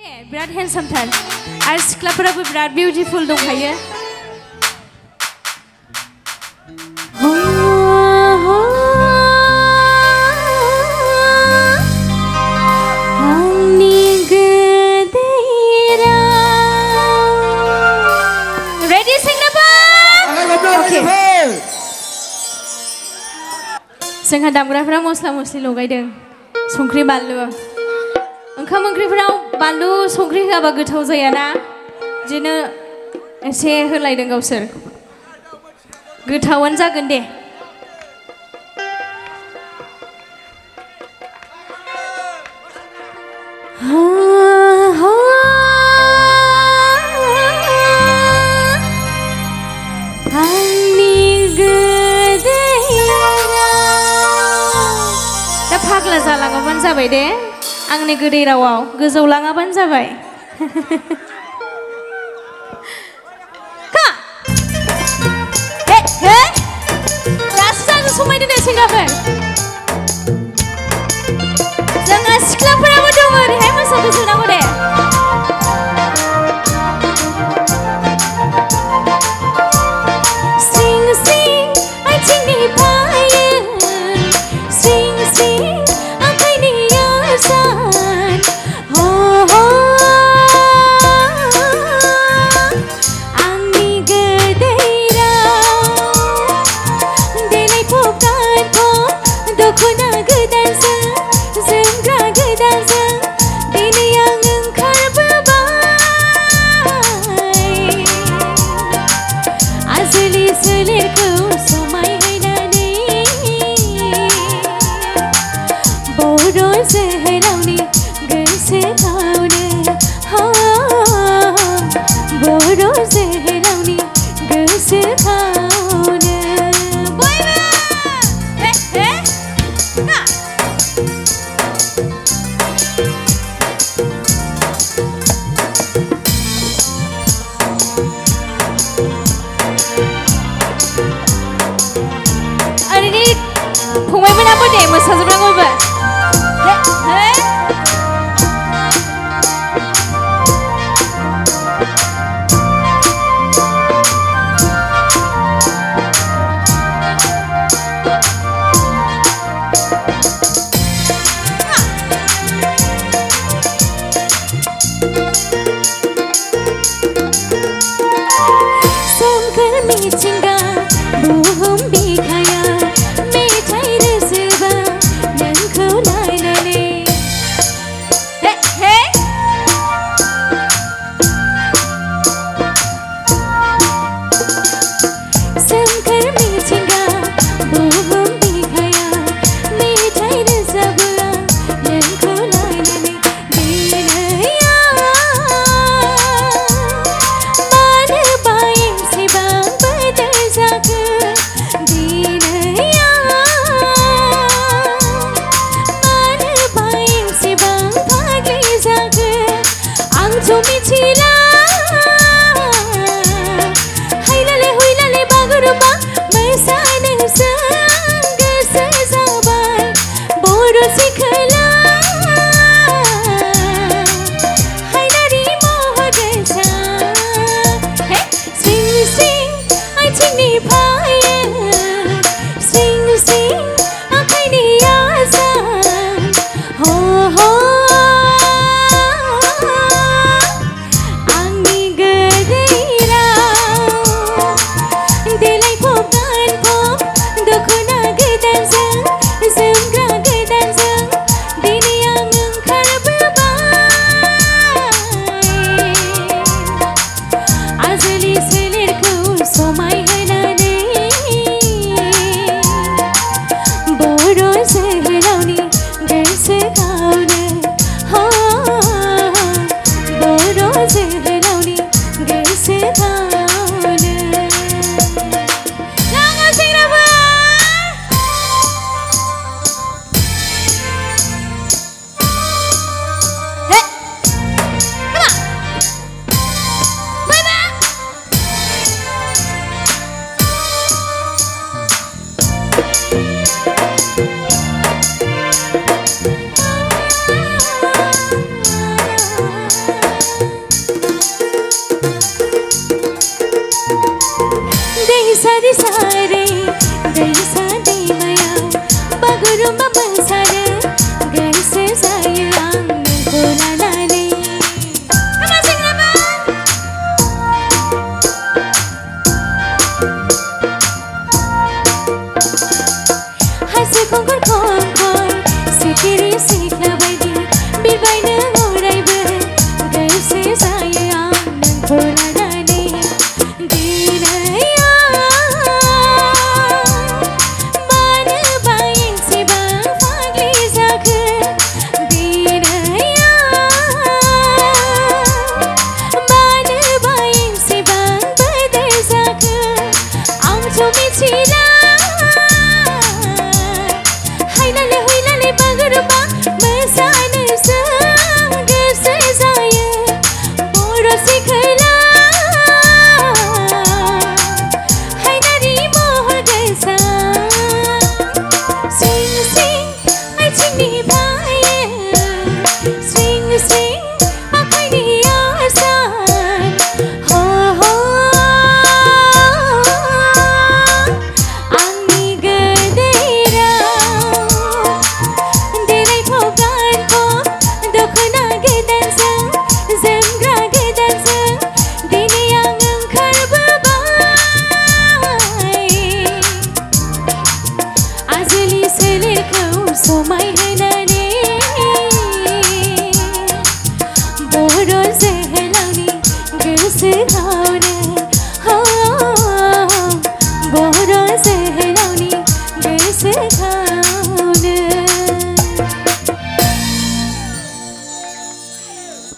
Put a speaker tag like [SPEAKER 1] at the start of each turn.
[SPEAKER 1] बिराद हेन्डसाम थार आरो सिख्लाफोराबो बिराद बिउटिफुल दंखायो। रेडी सेंग्राफोर? जोंहा दामग्राफोरा मस्ला मस्लि लगायदों संख्रि बानलु। ओंखाम ओंख्रिफोराव बानलु संख्रि होआबा गोथाव जायाना, बिदिनो एसे होलायदों गावसोर। गोथावानो जागोन दे। दा फाग्ला जालाङाबानो जाबाय दे, आंनि गोदै रावाव गोजौ लाङाबानो जाबाय। दासो जानो समायदों दे सेंग्राफोर। जोंहा सिख्लाफोराबो दङ, ओरैहाय मोसाफैसोनांगौ दे। फंबायमोनाबो दे मोसाजोबनांगौबो। बागुरुम्बा मोसानो गोसो जायो आं नोंखौ लानानै हाजो खंखर खंखर सिखिरि सिख्ला बायदि बिरबायनो अरायबो गोसो जायो आं नोंखौ लानानै दिनै मानोबा एसेबां फाग्लि जाखो दिनै मानोबा एसेबां बोदोर जाखो आंथ' मिथिला हायनाले हुइनाले बागुरुम्बा